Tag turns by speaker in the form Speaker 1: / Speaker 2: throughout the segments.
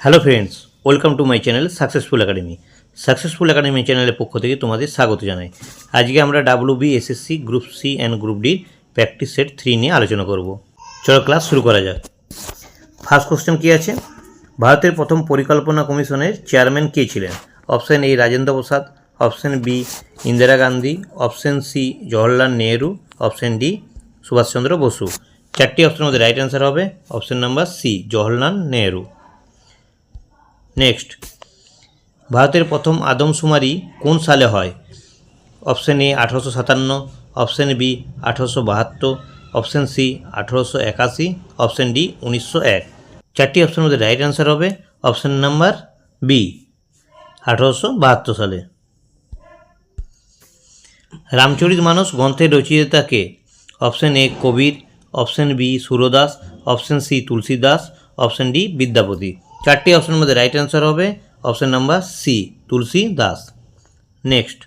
Speaker 1: Hello friends, welcome to my channel successful academy. Successful academy চ্যানেলের পক্ষ থেকে তোমাদের স্বাগত জানাই। আজকে আমরা WBSSC group C and group ডির প্র্যাকটিস সেট 3 নিয়ে আলোচনা করব। চলো ক্লাস শুরু করা যাক। ফার্স্ট কোশ্চেন কী আছে? ভারতের প্রথম পরিকল্পনা কমিশনের চেয়ারম্যান কে ছিলেন? Option A Rajendra Prasad, option B Indira Gandhi, option C Jawaharlal Nehru, option D Subhas Chandra Basu. চারটি অপশানের মধ্যে রাইট অ্যান্সার হবে option number C Jawaharlal Nehru. Next, ভারতের প্রথম আদমশুমারি কোন সালে হয়? Option A 1857, option B 1872, option C 1881, option D 1901। চারটি অপশানের মধ্যে রাইট অ্যান্সার হবে অপশান নাম্বার বি 1872 সালে। রামচরিতমানস গ্রন্থের রচয়িতা কে? Option A Kabir, option B Surdas, option C Tulsidas, option D Vidyapati. চারটি অপশানের মধ্যে রাইট অ্যান্সার হবে option number C Tulsi Das. Next,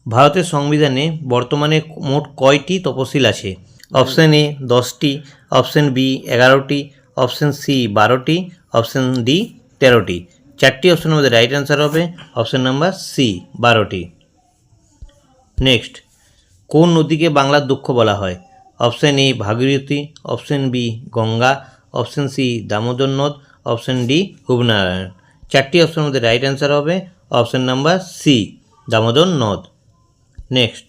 Speaker 1: ভারতের সংবিধানে বর্তমানে মোট কয়টি তপশিল আছে? অপশান এ 10টি, অপশান বি 11টি, অপশান সি 12টি, অপশান ডি 13টি। চারটি অপশানের মধ্যে রাইট অ্যান্সার হবে অপশান নাম্বার সি 12টি। নেক্সট, কোন নদীকে বাংলার দুঃখ বলা হয়? Option A Bhagirathi, option B Ganga, option C Damodar নদ, অপশান ডি রূপনারায়ণ। চারটি অপশানের মধ্যে রাইট অ্যান্সার হবে অপশান নাম্বার সি দামোদর নদ। নেক্সট,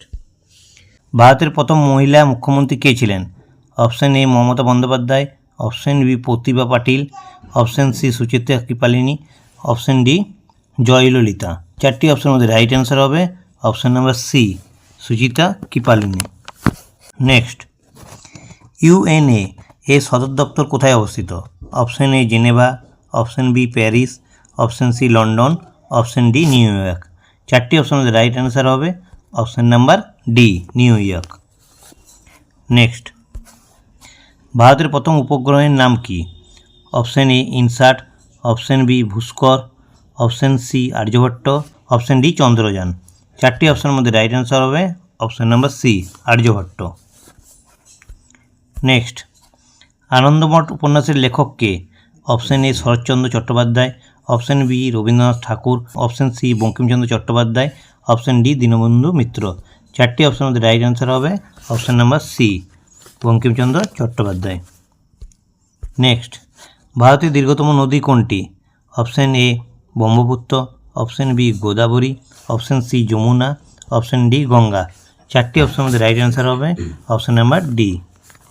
Speaker 1: ভারতের প্রথম মহিলা মুখ্যমন্ত্রী কে ছিলেন? Option A Mamata Bandyopadhyay, option B Pratibha Patil, option C Suchitra Kripalani, option D Jayalalithaa. চারটি অপশানের মধ্যে রাইট অ্যান্সার হবে option number C Suchitra Kripalani. Next, UNA এর সদর দপ্তর কোথায় অবস্থিত? Option A Geneva, option B Paris, option C London, option D new York. চারটি অপশানের মধ্যে রাইট অ্যান্সার হবে option number D new York. Next, ভারতের প্রথম উপগ্রহের নাম কি? Option A INSAT, option B Bhaskara, option C Aryabhata, option D Chandrayaan. চারটি অপশানের মধ্যে রাইট অ্যান্সার হবে option number C Aryabhata. Next, Anandamath উপন্যাসের লেখক কে? Option A Sarat Chandra Chattopadhyay, option B Rabindranath Thakur, option C Bankim Chandra Chattopadhyay, option D Dinabandhu Mitra. চারটি অপশানের মধ্যে রাইট অ্যান্সার হবে option number C Bankim Chandra Chattopadhyay. Next, ভারতের দীর্ঘতম নদী কোনটি? Option A Brahmaputra, option B Godavari, option C Yamuna, option D Ganga. চারটি অপশানের মধ্যে রাইট অ্যান্সার হবে option number D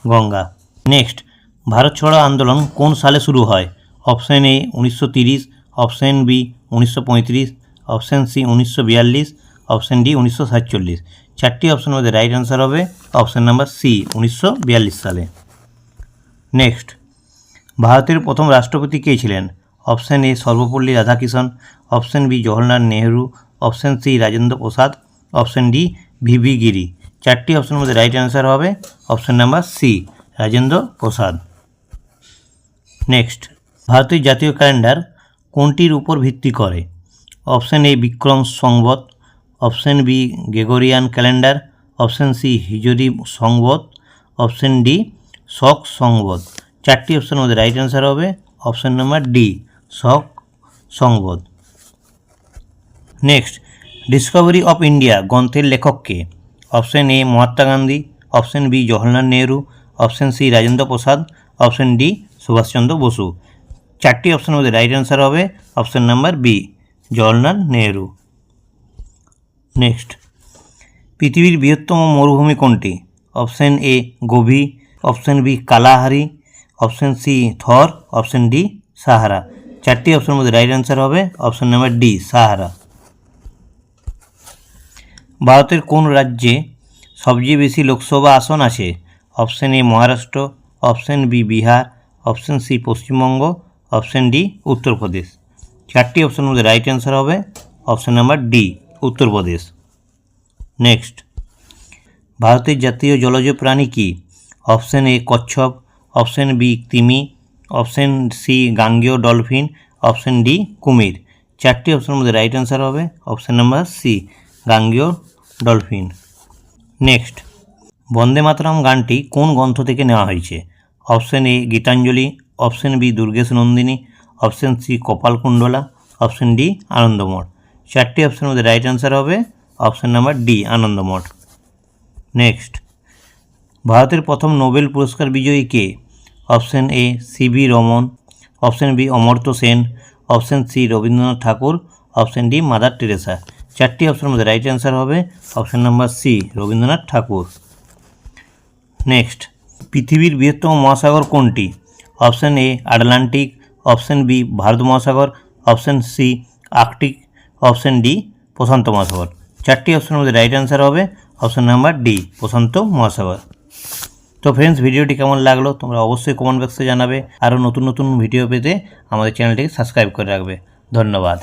Speaker 1: Ganga. Next, Bharat ছাড়ো আন্দোলন কোন সালে শুরু হয়? Option A 1930, option B 1935, option C 1942, option D 1947। চারটি অপশানের মধ্যে রাইট অ্যান্সার হবে অপশান নাম্বার সি 1942 সালে। নেক্সট, ভারতের প্রথম রাষ্ট্রপতি কে ছিলেন? Option A Sarvepalli Radhakrishnan, option B Jawaharlal Nehru, option C Rajendra Prasad, option D VV Giri. চারটি অপশানের মধ্যে রাইট অ্যান্সার হবে option number C Rajendra Prasad. Next, ভারতের জাতীয় ক্যালেন্ডার কোনটির উপর ভিত্তি করে? Option A Vikram Samvat, option B Gregorian calendar, option C হিজরি সংবত, অপশান ডি শক সংবত। চারটি অপশানের মধ্যে রাইট অ্যান্সার হবে option number D shock Samvat. Next, Discovery of India গ্রন্থের লেখক কে? অপশান এ Mahatma Gandhi, option B Jawaharlal Nehru, option C Rajendra Prasad, option D Subhas Chandra Basu. চারটি অপশানের মধ্যে রাইট অ্যান্সার হবে option number B Jawaharlal Nehru. Next, পৃথিবীর বৃহত্তম মরুভূমি কোনটি? অপশান এ Gobi, option B Kalahari, option C Thar, option D Sahara. চারটি অপশানের মধ্যে রাইট অ্যান্সার হবে অপশান নাম্বার ডি সাহারা। ভারতের কোন রাজ্যে সবচেয়ে বেশি লোকসভা আসন আছে? Option A Maharashtra, option B Bihar, option C Paschimbanga, option D Uttar Pradesh. চারটি অপশানের মধ্যে রাইট অ্যান্সার হবে option number D Uttar Pradesh. Next, ভারতের জাতীয় জলজ প্রাণী কি? অপশান এ কচ্ছপ, অপশান বি তিমি, অপশান সি গাঙ্গেয় ডলফিন, অপশান ডি কুমির। চারটি অপশানের মধ্যে রাইট অ্যান্সার হবে অপশান নাম্বার সি গাঙ্গেয় ডলফিন। নেক্সট, বন্দে মাতরম গানটি কোন গ্রন্থ থেকে নেওয়া হয়েছে? Option A Gitanjali, option B Durgeshnandini, option C Kapalkundala, option D Anandamath. চারটি অপশনের মধ্যে রাইট অ্যান্সার হবে option number D Anandamath. Next, ভারতের প্রথম নোবেল পুরস্কার বিজয়ী কে? Option A CV Raman, option B Amartya Sen, option C Rabindranath Thakur, option D Mother Teresa. চারটি অপশনের মধ্যে রাইট অ্যান্সার হবে অপশন নাম্বার সি রবীন্দ্রনাথ ঠাকুর। নেক্সট, পৃথিবীর বৃহত্তম মহাসাগর কোনটি? Option A Atlantic, option B Bharat মহাসাগর, option C Arctic, option D প্রশান্ত মহাসাগর। চারটি অপশনের মধ্যে রাইট অ্যান্সার হবে অপশন নাম্বার ডি প্রশান্ত মহাসাগর। তো ফ্রেন্ডস, ভিডিওটি কেমন লাগলো তোমরা অবশ্যই কমেন্ট বক্সে জানাবে। আরও নতুন নতুন ভিডিও পেতে আমাদের চ্যানেলটিকে সাবস্ক্রাইব করে রাখবে। ধন্যবাদ।